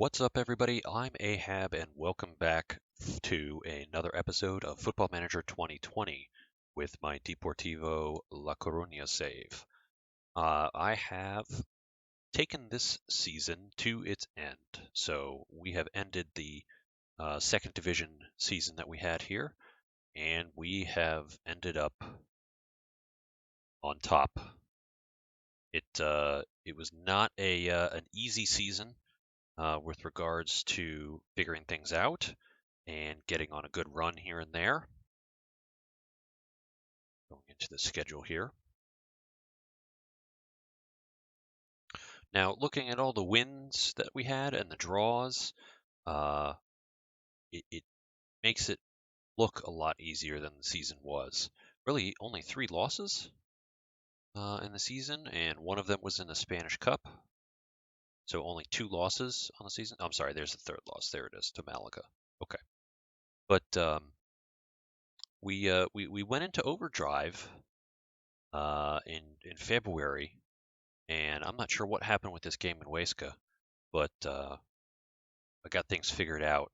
What's up, everybody? I'm Ahab, and welcome back to another episode of Football Manager 2020 with my Deportivo La Coruña save. I have taken this season to its end, so we have ended the second division season that we had here, and we have ended up on top. It was not an easy season. With regards to figuring things out and getting on a good run here and there. Going into the schedule here. Now, looking at all the wins that we had and the draws, it makes it look a lot easier than the season was. Really, only 3 losses in the season, and one of them was in the Spanish Cup. So only 2 losses on the season. I'm sorry, there's the third loss. There it is, to Malaga. Okay. But we went into overdrive in February, and I'm not sure what happened with this game in Huesca, but I got things figured out.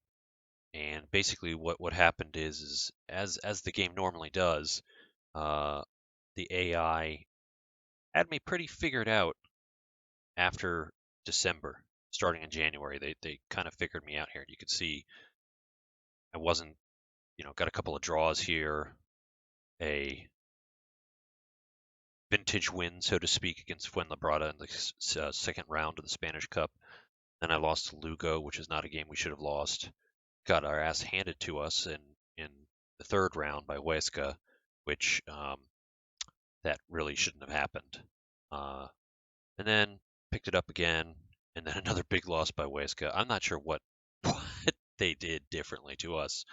And basically, what happened is as the game normally does, the AI had me pretty figured out after December. Starting in January, they kind of figured me out here. You could see I wasn't, got a couple of draws here, a vintage win, so to speak, against Fuenlabrada in the second round of the Spanish Cup. Then I lost to Lugo, which is not a game we should have lost. Got our ass handed to us in the third round by Huesca, which that really shouldn't have happened. And then picked it up again, and then another big loss by Huesca. I'm not sure what they did differently to us.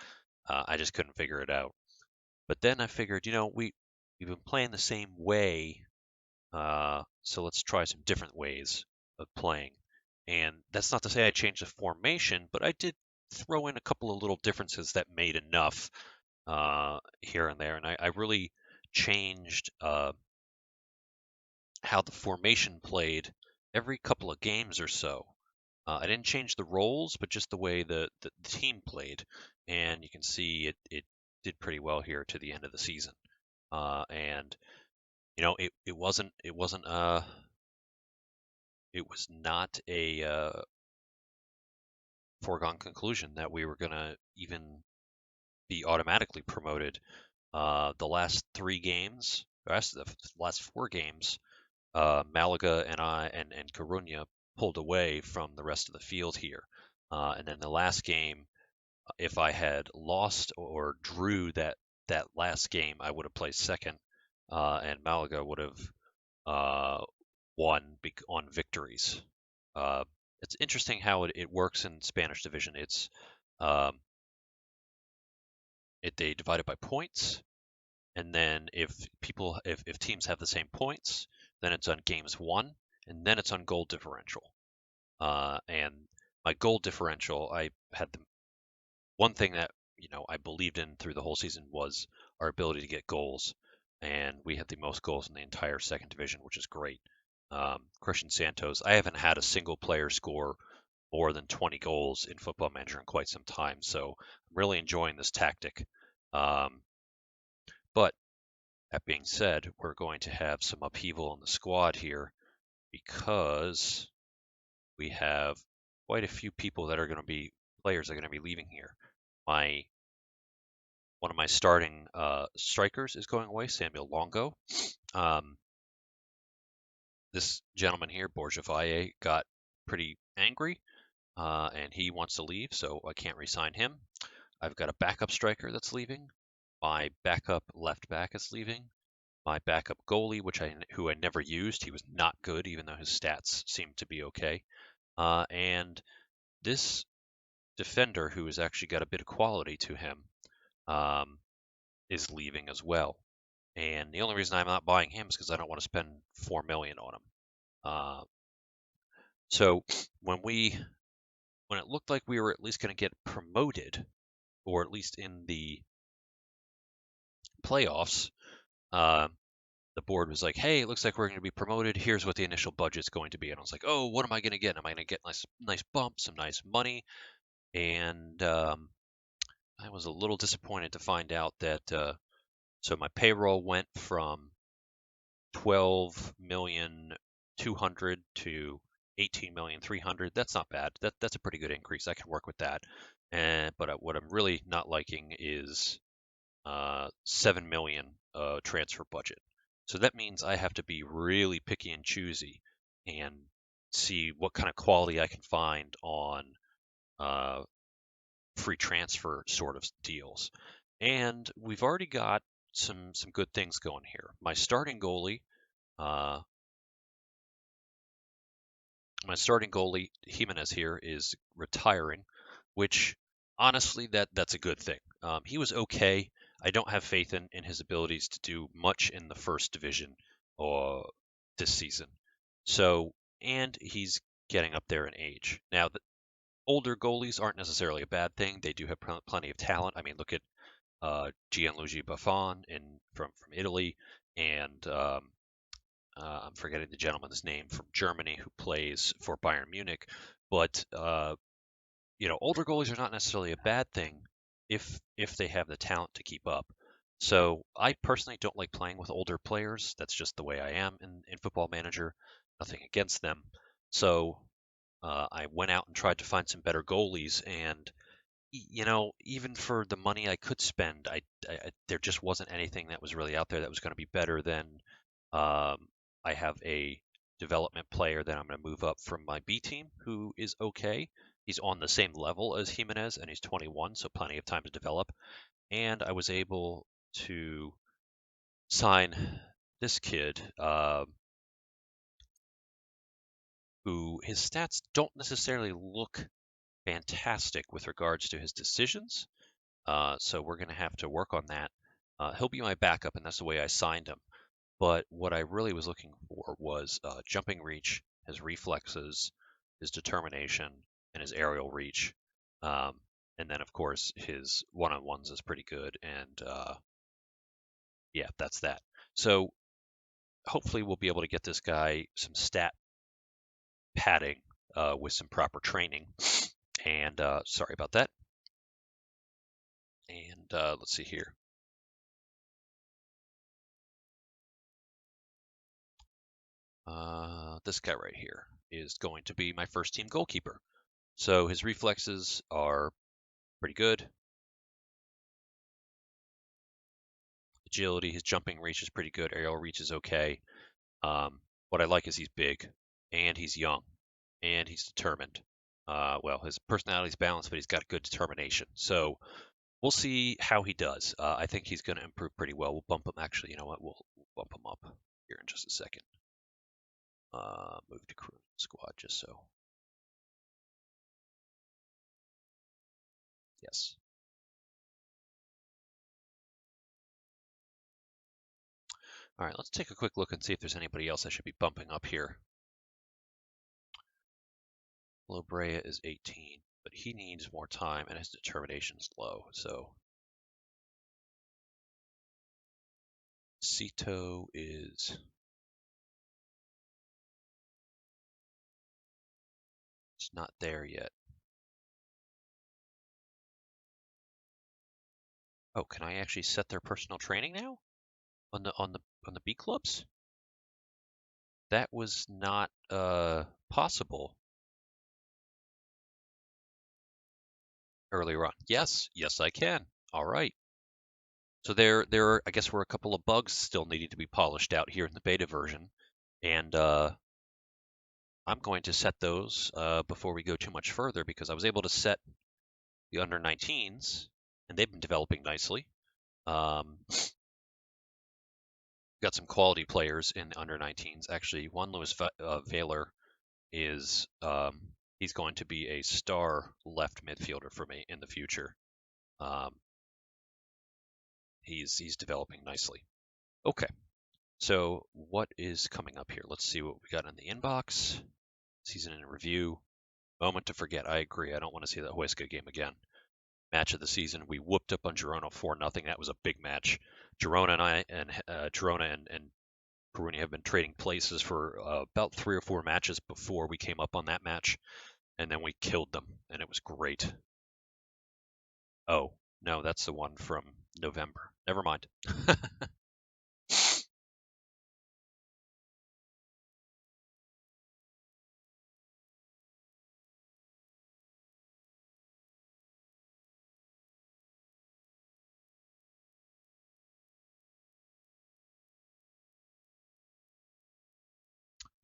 I just couldn't figure it out. But then I figured, we've been playing the same way, so let's try some different ways of playing. And that's not to say I changed the formation, but I did throw in a couple of little differences that made enough here and there. And I really changed how the formation played every couple of games or so. I didn't change the roles, but just the way the team played. And you can see it did pretty well here to the end of the season. And it was not a foregone conclusion that we were going to even be automatically promoted. The last 3 games, the last 4 games, Malaga and and Coruña pulled away from the rest of the field here. And then the last game, if I had lost or drew that last game, I would have placed second, and Malaga would have won on victories. It's interesting how it works in Spanish division. It's they divide it by points, and then if teams have the same points, then it's on games won, and then it's on goal differential. And my goal differential, I had the one thing that I believed in through the whole season was our ability to get goals, and we had the most goals in the entire second division, which is great. Christian Santos, I haven't had a single player score more than 20 goals in Football Manager in quite some time, so I'm really enjoying this tactic. But that being said, we're going to have some upheaval in the squad here because we have quite a few people that are going to be players that are going to be leaving here. One of my starting strikers is going away, Samuel Longo. This gentleman here, Borja Valle, got pretty angry, and he wants to leave, so I can't re-sign him. I've got a backup striker that's leaving. My backup left back is leaving. My backup goalie, who I never used, he was not good, even though his stats seemed to be okay. And this defender, who has actually got a bit of quality to him, is leaving as well. And the only reason I'm not buying him is because I don't want to spend $4 million on him. So when it looked like we were at least going to get promoted, or at least in the playoffs, the board was like, "Hey, it looks like we're going to be promoted. Here's what the initial budget's going to be." And I was like, "Oh, what am I going to get? Am I going to get nice bump, some nice money?" And I was a little disappointed to find out that so my payroll went from 12,200,000 to 18,300,000. That's not bad. That's a pretty good increase. I can work with that. But what I'm really not liking is 7 million transfer budget. So that means I have to be really picky and choosy and see what kind of quality I can find on uh, free transfer sort of deals. And we've already got some good things going here. Uh, my starting goalie Jimenez here is retiring, which honestly that's a good thing. He was okay. I don't have faith in his abilities to do much in the first division or this season. So, and he's getting up there in age. Now, the older goalies aren't necessarily a bad thing. They do have plenty of talent. I mean, look at Gianluigi Buffon from Italy, and I'm forgetting the gentleman's name from Germany who plays for Bayern Munich. But older goalies are not necessarily a bad thing if they have the talent to keep up. So I personally don't like playing with older players. That's just the way I am in Football Manager. Nothing against them. So I went out and tried to find some better goalies, and even for the money I could spend, there just wasn't anything that was really out there that was going to be better than. I have a development player that I'm going to move up from my B team who is okay. He's on the same level as Jimenez, and he's 21, so plenty of time to develop. And I was able to sign this kid, who his stats don't necessarily look fantastic with regards to his decisions. So we're going to have to work on that. He'll be my backup, and that's the way I signed him. But what I really was looking for was jumping reach, his reflexes, his determination, and his aerial reach. And then, of course, his one-on-ones is pretty good. And yeah, that's that. So hopefully we'll be able to get this guy some stat padding with some proper training. And sorry about that. And let's see here. This guy right here is going to be my first team goalkeeper. So his reflexes are pretty good. Agility, his jumping reach is pretty good. Aerial reach is okay. What I like is he's big, and he's young, and he's determined. Well, his personality is balanced, but he's got good determination. So we'll see how he does. I think he's going to improve pretty well. We'll bump him. Actually, you know what? We'll bump him up here in just a second. Move to crew squad just so. Yes. All right, let's take a quick look and see if there's anybody else I should be bumping up here. Lobrea is 18, but he needs more time and his determination's low. So Cito is it's not there yet. Oh, can I actually set their personal training now on the B clubs? That was not possible earlier on. Yes, I can. All right. So there I guess were a couple of bugs still needing to be polished out here in the beta version, and I'm going to set those before we go too much further because I was able to set the under 19s, and they've been developing nicely. Got some quality players in the under 19s. Actually, Juan Luis Valer is he's going to be a star left midfielder for me in the future. He's developing nicely. Okay, so what is coming up here? Let's see what we got in the inbox. Season in review. Moment to forget. I agree. I don't want to see that Huesca game again. Match of the season. We whooped up on Girona 4-0. That was a big match. Girona and Peruni have been trading places for about 3 or 4 matches before we came up on that match, and then we killed them, and it was great. Oh, no, that's the one from November. Never mind.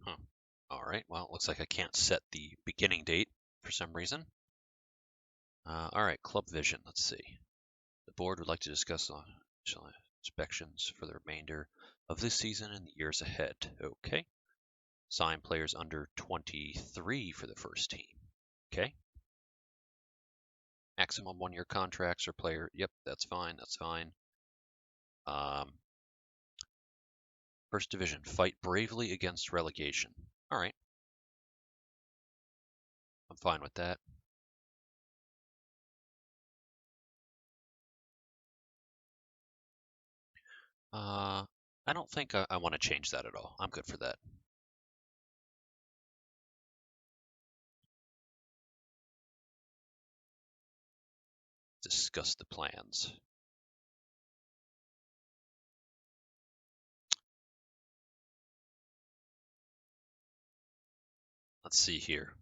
Huh. All right, well, it looks like I can't set the beginning date for some reason. All right, Club Vision, let's see. The board would like to discuss inspections for the remainder of this season and the years ahead. Okay. Sign players under 23 for the first team. Okay. Maximum 1-year contracts or player. Yep, that's fine. That's fine. First division, fight bravely against relegation. All right. I'm fine with that. I don't think I want to change that at all. I'm good for that. Discuss the plans. Let's see here.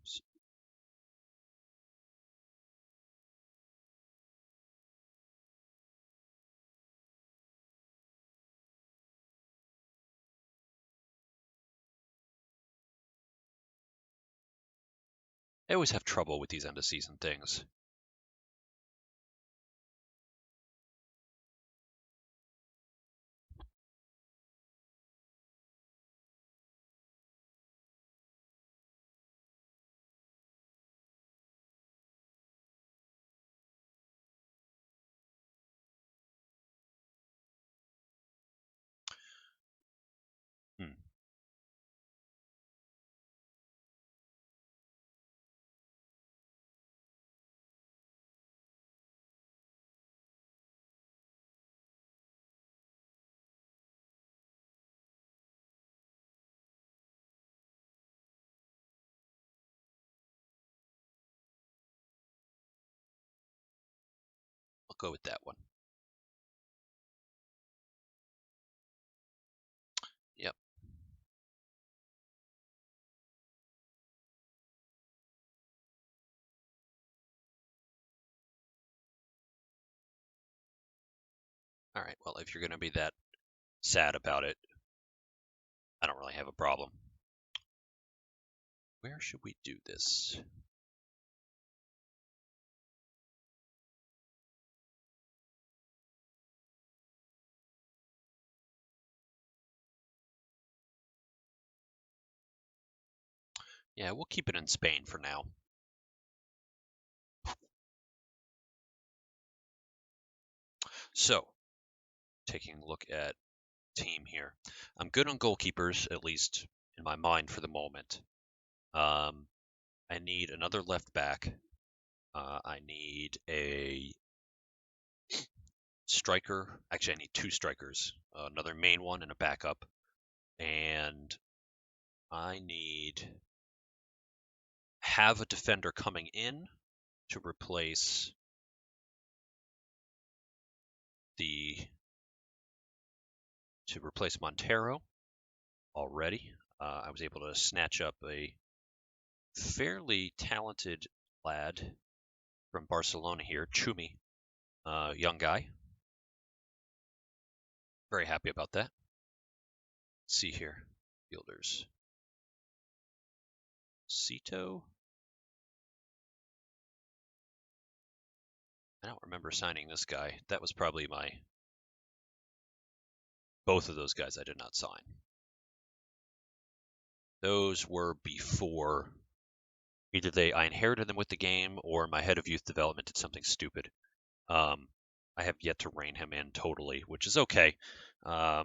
I always have trouble with these end of season things. I'll go with that one. Yep. All right, well, if you're going to be that sad about it, I don't really have a problem. Where should we do this? Yeah, we'll keep it in Spain for now. So, taking a look at team here. I'm good on goalkeepers, at least in my mind for the moment. I need another left back. I need a striker. Actually, I need 2 strikers. Another main one and a backup. And I have a defender coming in to replace Montero already. I was able to snatch up a fairly talented lad from Barcelona here, Chumi, young guy. Very happy about that. Let's see here, fielders. Cito. I don't remember signing this guy. That was probably both of those guys I did not sign. Those were before either I inherited them with the game or my head of youth development did something stupid. I have yet to rein him in totally, which is okay. I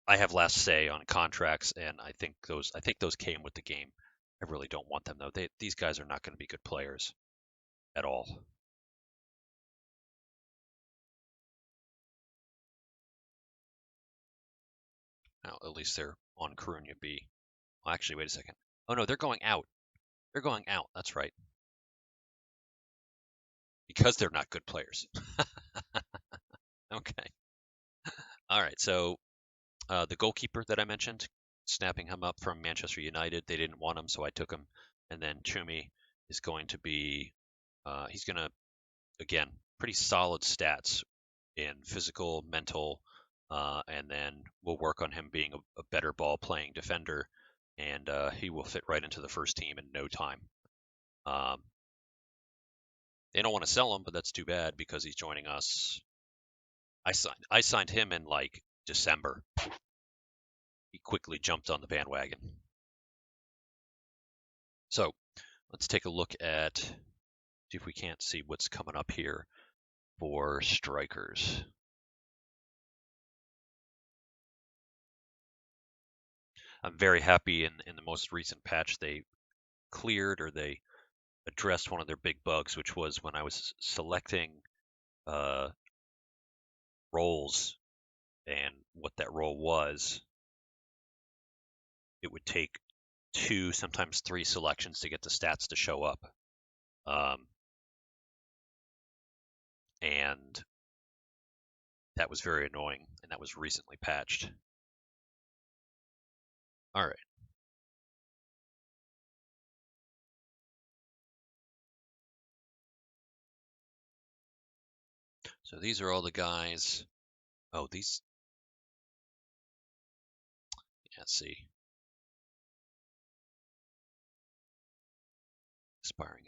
have last say on contracts, and I think those came with the game. I really don't want them though. These guys are not going to be good players at all. Now, at least they're on Karunya B. Well, actually, wait a second. Oh no, they're going out. They're going out. That's right. Because they're not good players. Okay. All right. So the goalkeeper that I mentioned, snapping him up from Manchester United, they didn't want him, so I took him. And then Chumi is going to be, he's going to, again, pretty solid stats in physical, mental, and then we'll work on him being a better ball playing defender, and he will fit right into the first team in no time. They don't want to sell him, but that's too bad because he's joining us. I signed him in like December. He quickly jumped on the bandwagon. So let's take a look at, see if we can't see what's coming up here for strikers. I'm very happy in the most recent patch they cleared, or they addressed one of their big bugs, which was when I was selecting roles and what that role was, it would take 2, sometimes 3 selections to get the stats to show up. And that was very annoying, and that was recently patched. All right. So these are all the guys. Oh, these. Let's see. Expiring.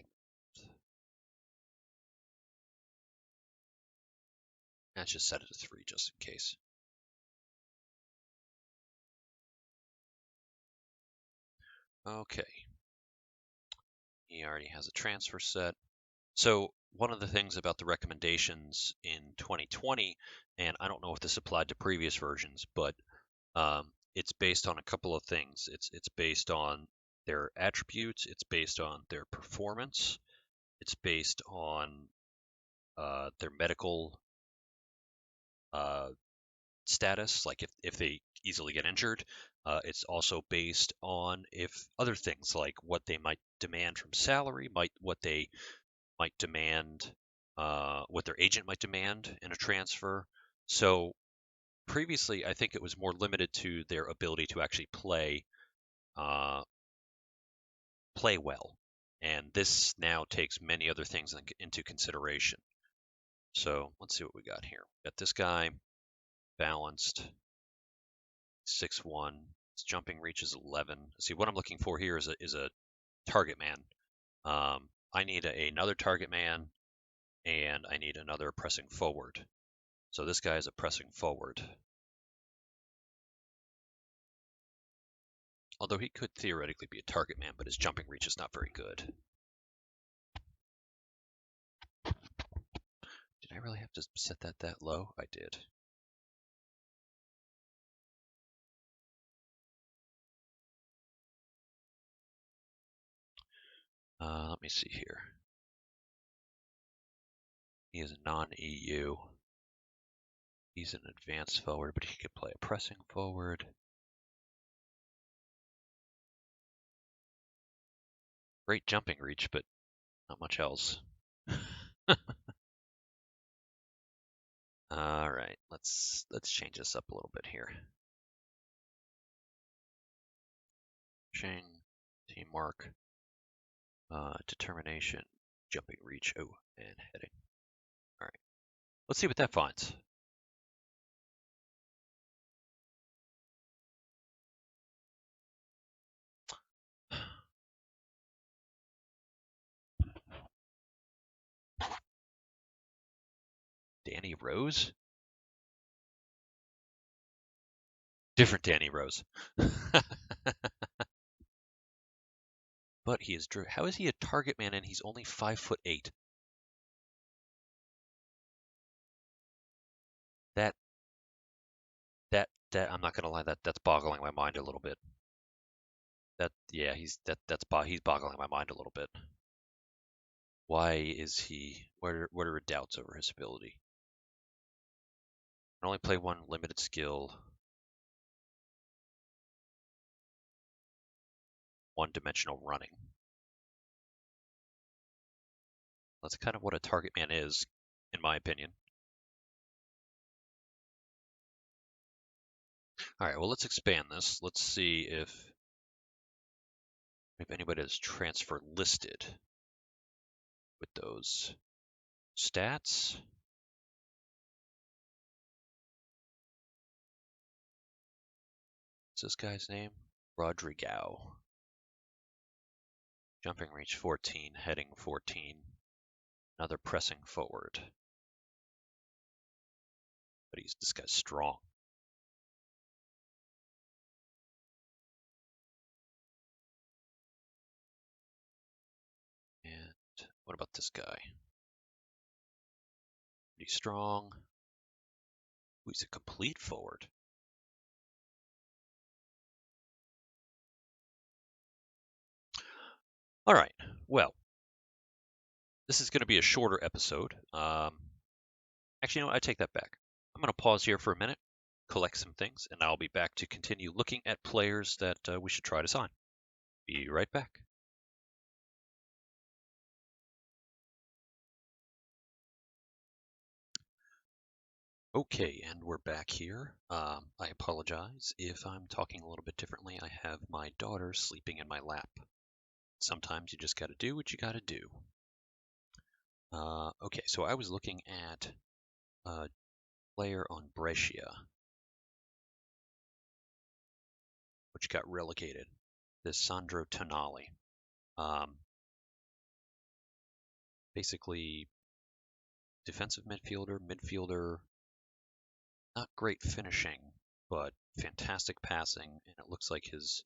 Let's just set it to 3 just in case. Okay. He already has a transfer set. So one of the things about the recommendations in 2020, and I don't know if this applied to previous versions, but it's based on a couple of things. It's based on their attributes. It's based on their performance. It's based on their medical status, like if they easily get injured. It's also based on if other things like what they might demand from salary, what they might demand, what their agent might demand in a transfer. So previously, I think it was more limited to their ability to actually play well, and this now takes many other things into consideration. So let's see what we got here. Got this guy balanced, 6'1". His jumping reach is 11. See, what I'm looking for here is a target man. I need another target man, and I need another pressing forward. So this guy is a pressing forward. Although he could theoretically be a target man, but his jumping reach is not very good. Did I really have to set that low? I did. Let me see here. He is a non-EU. He's an advanced forward, but he could play a pressing forward. Great jumping reach, but not much else. All right, let's change this up a little bit here. Shing, teamwork, determination, jumping reach, oh, and heading. All right, let's see what that finds. Danny Rose? Different Danny Rose. But he is Drew. How is he a target man and he's only 5'8"? That I'm not gonna lie, that's boggling my mind a little bit. He's boggling my mind a little bit. Why is he? What are doubts over his ability? Can only play one limited skill. one-dimensional running. That's kind of what a target man is, in my opinion. All right, well, let's expand this. Let's see if anybody has transfer listed with those stats. What's this guy's name? Rodrigo. Jumping reach 14, heading 14. Another pressing forward. But this guy's strong. And what about this guy? Pretty strong. Ooh, he's a complete forward. All right, well, this is going to be a shorter episode. Actually, you know what? I take that back. I'm going to pause here for a minute, collect some things, and I'll be back to continue looking at players that we should try to sign. Be right back. Okay, and we're back here. I apologize if I'm talking a little bit differently. I have my daughter sleeping in my lap. Sometimes you just got to do what you got to do. Okay, so I was looking at a player on Brescia, which got relegated. This Sandro Tonali. Basically, defensive midfielder, not great finishing, but fantastic passing, and it looks like his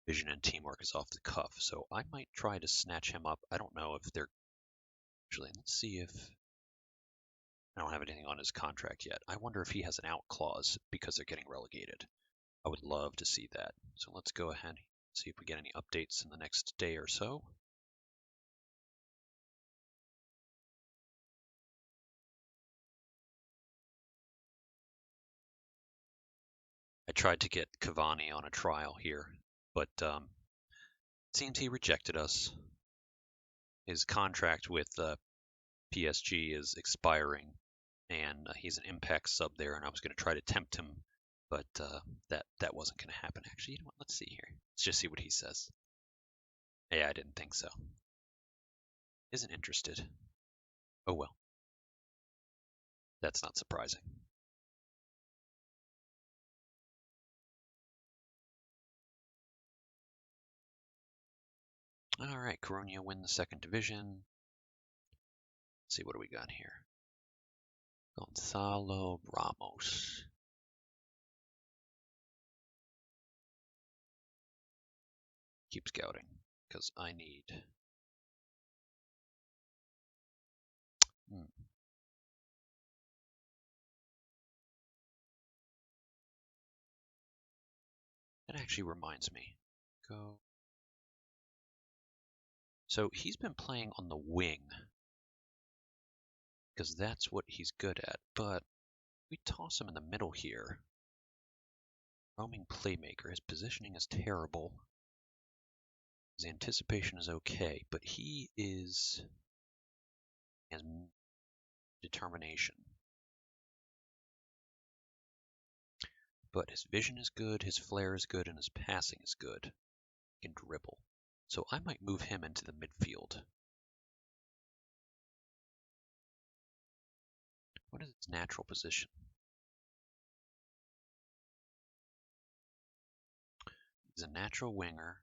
vision and teamwork is off the cuff. So I might try to snatch him up. I don't know if they're actually. Let's see if I don't have anything on his contract yet. I wonder if he has an out clause because they're getting relegated. I would love to see that. So let's go ahead and see if we get any updates in the next day or so. I tried to get Cavani on a trial here, but it seems he rejected us. His contract with PSG is expiring, and he's an impact sub there, and I was going to try to tempt him, but that wasn't going to happen. Actually, you know what? Let's see here. Let's just see what he says. Yeah, I didn't think so. Isn't interested. Oh well. That's not surprising. All right, Coruña win the second division. Let's see, what do we got here? Gonzalo Ramos. Keep scouting, because I need... That actually reminds me. Go. So he's been playing on the wing, because that's what he's good at, but we toss him in the middle here. Roaming playmaker. His positioning is terrible. His anticipation is okay, but he has determination. But his vision is good, his flair is good, and his passing is good. He can dribble. So I might move him into the midfield. What is his natural position? He's a natural winger.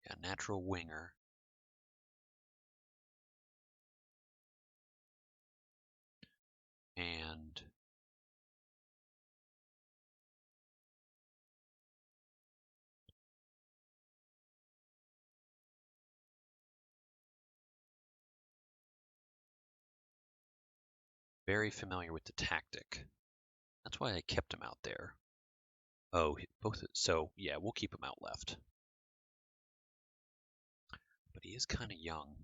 Yeah, natural winger. And very familiar with the tactic. That's why I kept him out there. Oh, both. So yeah, we'll keep him out left. But he is kind of young.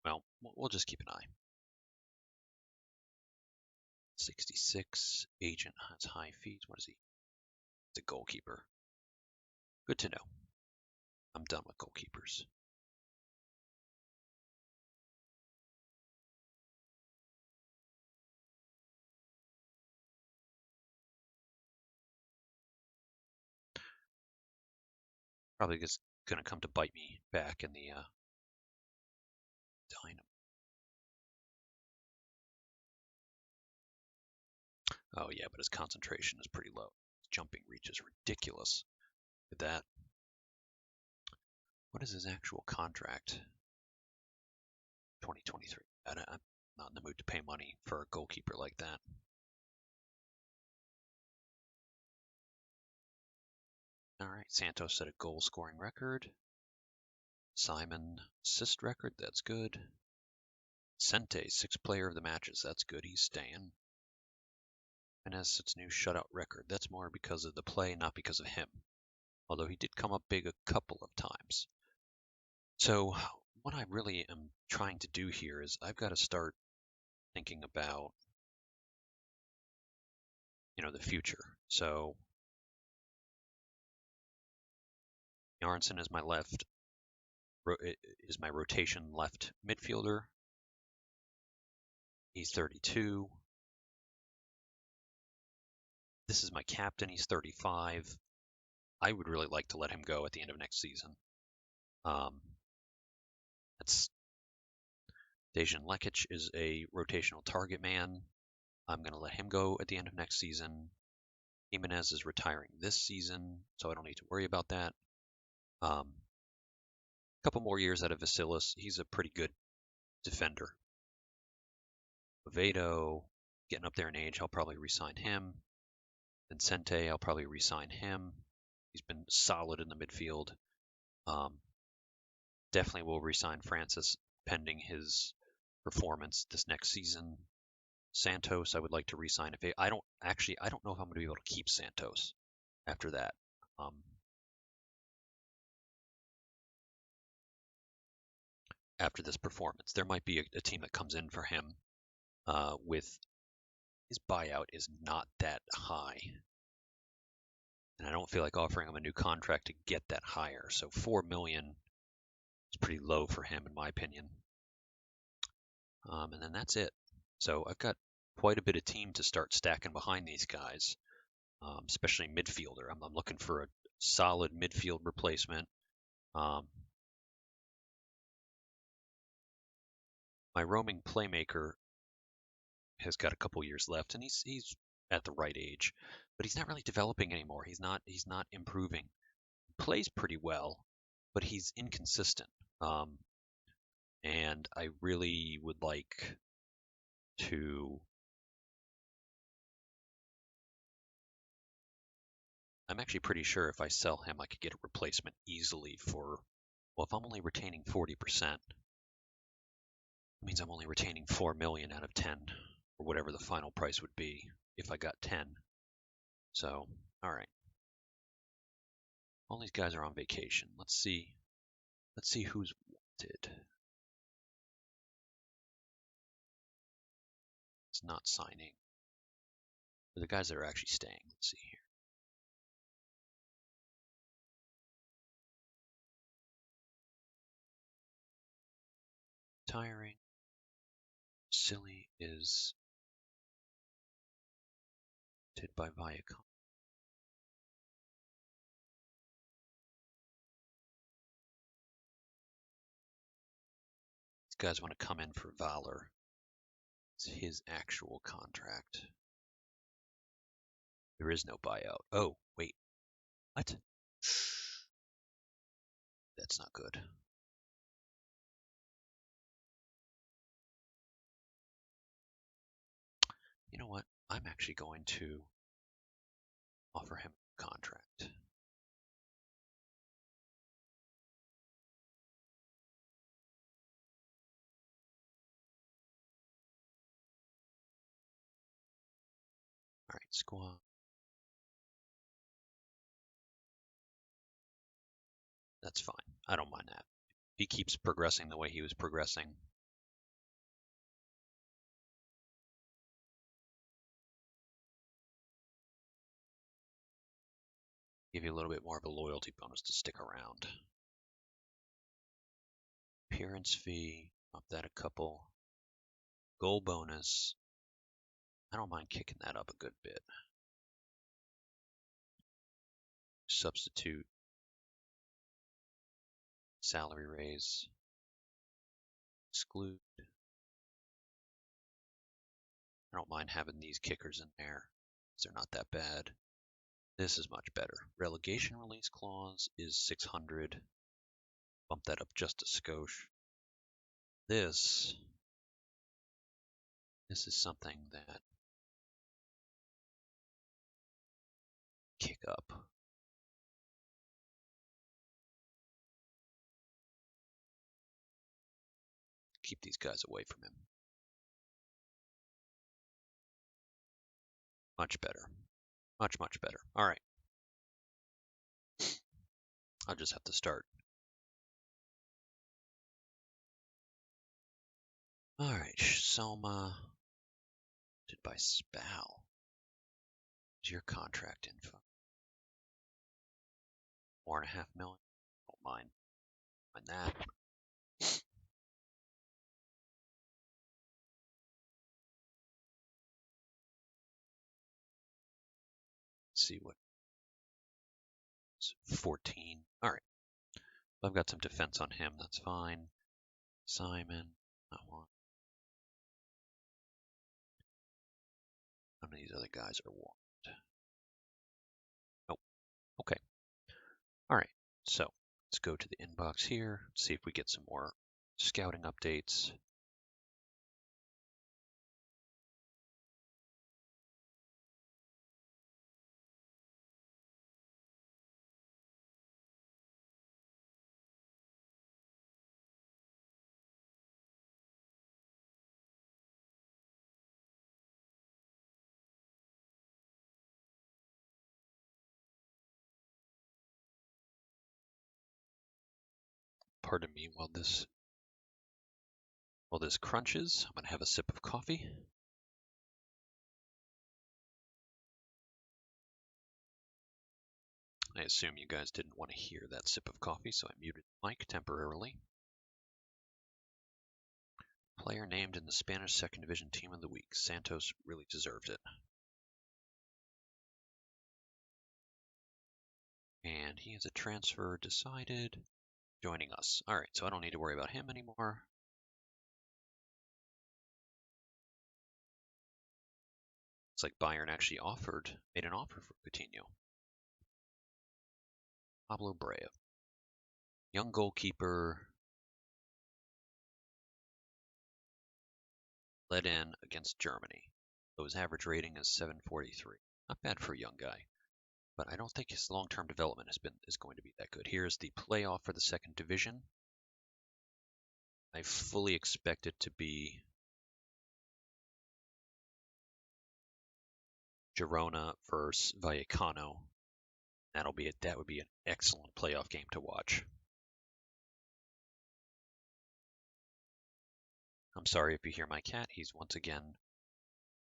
Well, we'll just keep an eye. 66. Agent has high fees. What is he? It's a goalkeeper. Good to know. I'm done with goalkeepers. Probably just gonna come to bite me back in the dynamo. Oh yeah, but his concentration is pretty low. His jumping reach is ridiculous. Look at that. What is his actual contract? 2023. I'm not in the mood to pay money for a goalkeeper like that. All right, Santos set a goal scoring record. Simon assist record, that's good. Sente, 6th player of the matches, that's good, he's staying. Jimenez sets new shutout record. That's more because of the play, not because of him. Although he did come up big a couple of times. So what I really am trying to do here is I've got to start thinking about, the future. So Jarnson is my my rotation left midfielder. He's 32. This is my captain. He's 35. I would really like to let him go at the end of next season. That's Dejan Lekic is a rotational target man. I'm going to let him go at the end of next season. Jimenez is retiring this season, so I don't need to worry about that. A couple more years out of Vasilis. He's a pretty good defender. Oviedo, getting up there in age, I'll probably re-sign him. Vincente, I'll probably re-sign him. He's been solid in the midfield. Definitely will re-sign Francis pending his performance this next season. Santos, I would like to re-sign. I don't know if I'm going to be able to keep Santos after that. After this performance, there might be a team that comes in for him with his buyout is not that high. And I don't feel like offering him a new contract to get that higher. So $4 million is pretty low for him, in my opinion. And then that's it. So I've got quite a bit of team to start stacking behind these guys, especially midfielder. I'm looking for a solid midfield replacement. My roaming playmaker has got a couple years left, and he's at the right age, but he's not really developing anymore. He's not improving. He plays pretty well, but he's inconsistent. And I really would like to. I'm actually pretty sure if I sell him, I could get a replacement easily for. Well, if I'm only retaining 40%, it means I'm only retaining 4 million out of 10, or whatever the final price would be if I got 10. So, all right. All these guys are on vacation. Let's see who's wanted. It's not signing. The guys that are actually staying. Let's see here. Tiring. Silly is did by Viacom. These guys want to come in for Valor. It's his actual contract. There is no buyout. Oh, wait. What? That's not good. You know what? I'm actually going to offer him a contract. All right, squad. That's fine. I don't mind that. He keeps progressing the way he was progressing. Give you a little bit more of a loyalty bonus to stick around. Appearance fee, up that a couple. Goal bonus. I don't mind kicking that up a good bit. Substitute. Salary raise. Exclude. I don't mind having these kickers in there, because they're not that bad. This is much better. Relegation release clause is 600. Bump that up just a skosh. This is something that kick up. Keep these guys away from him. Much better. Much, much better. All right. I'll just have to start. All right. Soma. Did by Spal. Is your contract info? 4.5 million. Don't mind. Mind that. Let's see what. It's 14. All right. I've got some defense on him. That's fine. Simon. Not one. None of these other guys are warned. Oh, okay. All right, so let's go to the inbox here, see if we get some more scouting updates. Pardon me while this crunches. I'm gonna have a sip of coffee. I assume you guys didn't want to hear that sip of coffee, so I muted the mic temporarily. Player named in the Spanish Second Division Team of the Week. Santos really deserved it. And he has a transfer decided, joining us. All right, so I don't need to worry about him anymore. It's like Bayern actually made an offer for Coutinho. Pablo Brea. Young goalkeeper. Led in against Germany. So his average rating is 743. Not bad for a young guy. But I don't think his long-term development is going to be that good. Here's the playoff for the second division. I fully expect it to be Girona versus Vallecano. That would be an excellent playoff game to watch. I'm sorry if you hear my cat. He's once again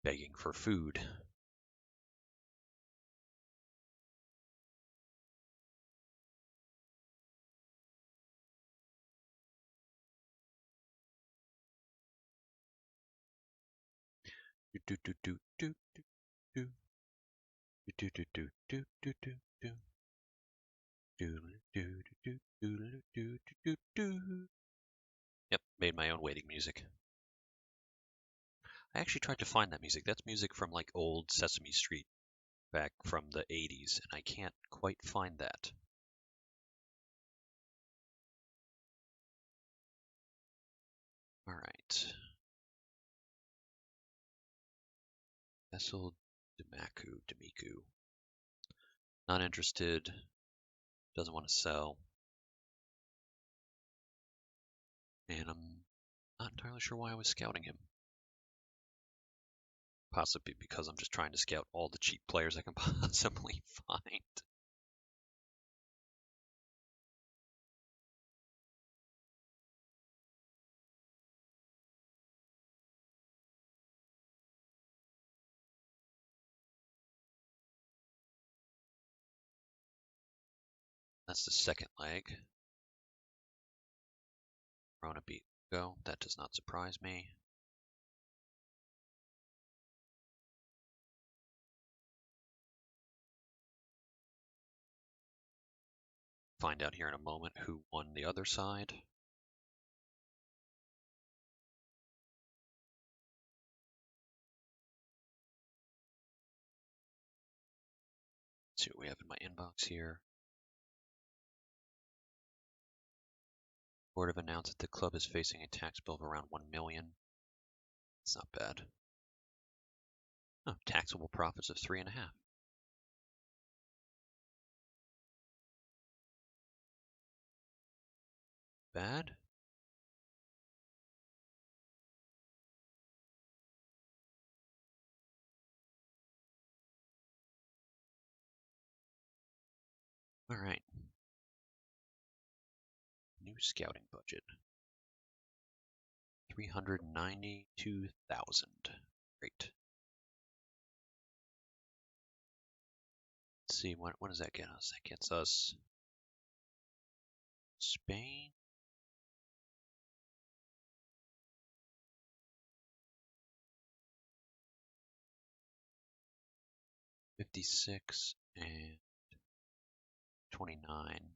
begging for food. Yep, made my own waiting music. I actually tried to find that music. That's music from like old Sesame Street back from the 80s, and I can't quite find that. All right. Vessel Demiku. Not interested. Doesn't want to sell. And I'm not entirely sure why I was scouting him. Possibly because I'm just trying to scout all the cheap players I can possibly find. That's the second leg. Rona beat Go. That does not surprise me. Find out here in a moment who won the other side. Let's see what we have in my inbox here. Board have announced that the club is facing a tax bill of around $1 million. It's not bad. Oh, taxable profits of 3.5. Bad? All right. New scouting budget. 392,000. Great. Let's see, what does that get us? That gets us Spain. $56 and $29.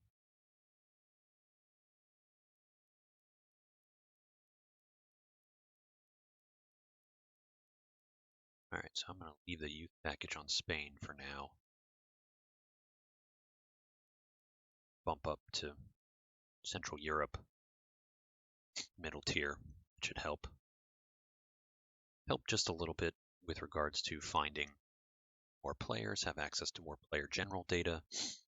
All right, so I'm going to leave the youth package on Spain for now. Bump up to Central Europe, middle tier. It should help. Help just a little bit with regards to finding more players, have access to more player general data. Let's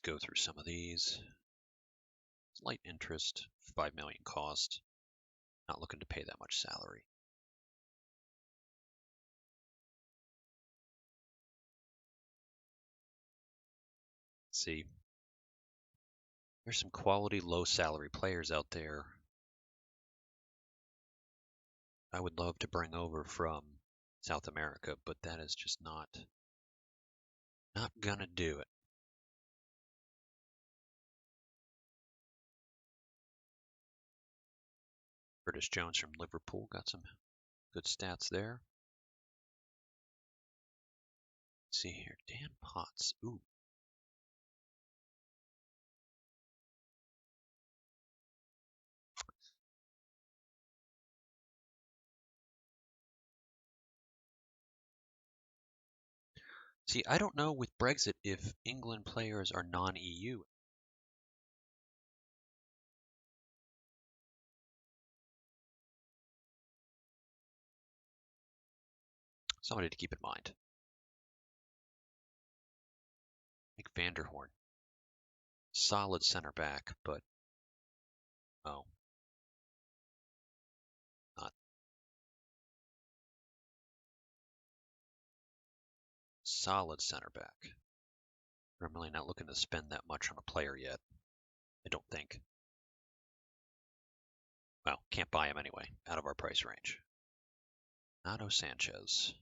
go through some of these. Slight interest, 5 million cost. Not looking to pay that much salary. Let's see. There's some quality low salary players out there I would love to bring over from South America, but that is just not gonna do it. Curtis Jones from Liverpool got some good stats there. Let's see here, Dan Potts. Ooh. See, I don't know with Brexit if England players are non-EU. Somebody to keep in mind. Like Vanderhorn. Solid center back, but oh. Not solid center back. I'm really not looking to spend that much on a player yet. I don't think. Well, can't buy him anyway, out of our price range. Nato Sanchez.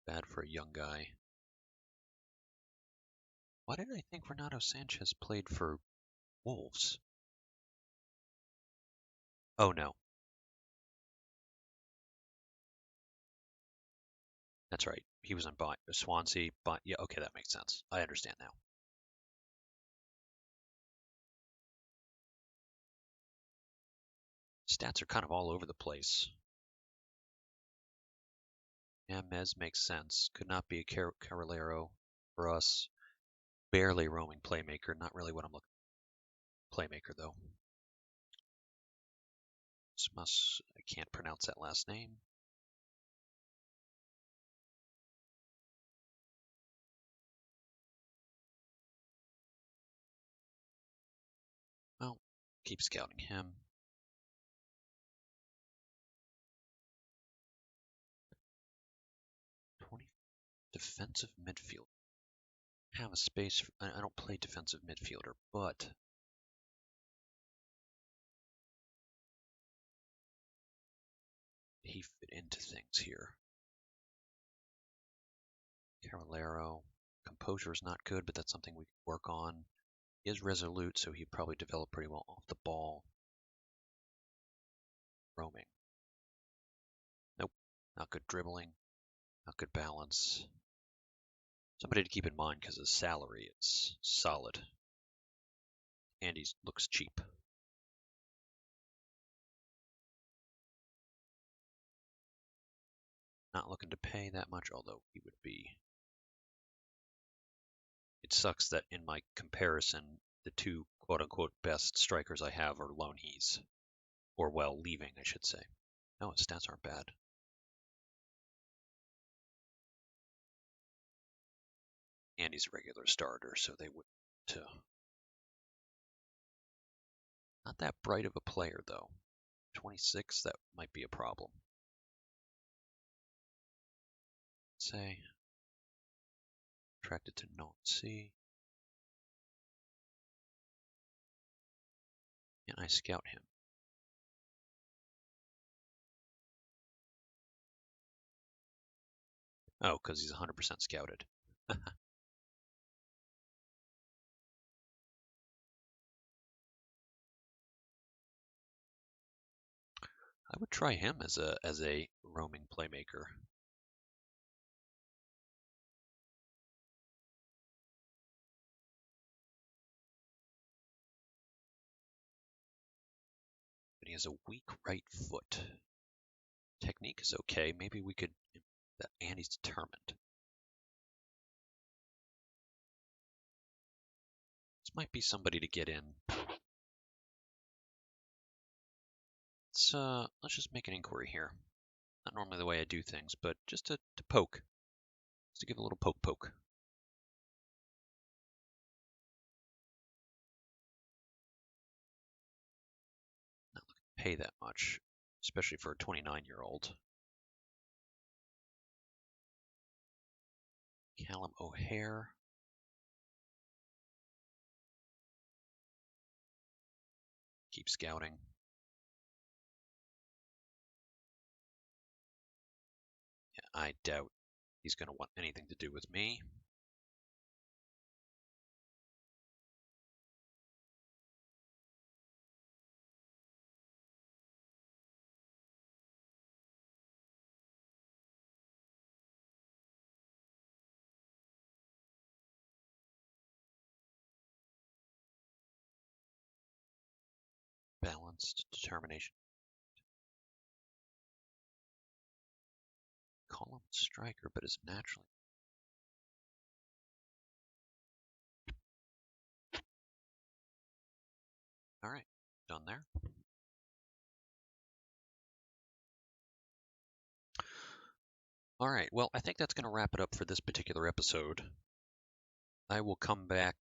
Bad for a young guy. Why did I think Renato Sanchez played for Wolves? Oh no. That's right. He was on Swansea, but yeah, okay, that makes sense. I understand now. Stats are kind of all over the place. Yeah, Mez makes sense. Could not be a Carolero for us. Barely roaming playmaker. Not really what I'm looking for. Playmaker, though. I can't pronounce that last name. Well, keep scouting him. 20 defensive midfield. have a space. I don't play defensive midfielder, but he fit into things here. Carolero. Composure is not good, but that's something we can work on. He is resolute, so he'd probably develop pretty well off the ball. Roaming. Nope. Not good dribbling. Not good balance. Somebody to keep in mind because his salary is solid. And he looks cheap. Not looking to pay that much, although he would be. It sucks that in my comparison, the two quote-unquote best strikers I have are loanees. Or, well, leaving, I should say. No, his stats aren't bad. And he's a regular starter, so they wouldn't. Not that bright of a player, though. 26, that might be a problem. Say, attracted to Nancy. Can I scout him? Oh, because he's 100% scouted. I would try him as a roaming playmaker. But he has a weak right foot. Technique is okay. Maybe we could. And he's determined. This might be somebody to get in. Let's just make an inquiry here. Not normally the way I do things, but just to poke. Just to give a little poke. Not looking to pay that much, especially for a 29-year-old. Callum O'Hare. Keep scouting. Yeah, I doubt he's going to want anything to do with me. Balanced determination. Call him striker, but is naturally. All right, done there. All right, well, I think that's going to wrap it up for this particular episode. I will come back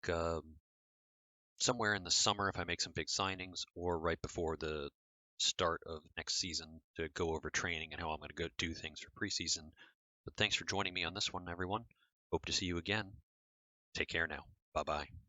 somewhere in the summer if I make some big signings, or right before the start of next season to go over training and how I'm going to go do things for preseason. But thanks for joining me on this one, everyone. Hope to see you again. Take care now. Bye-bye.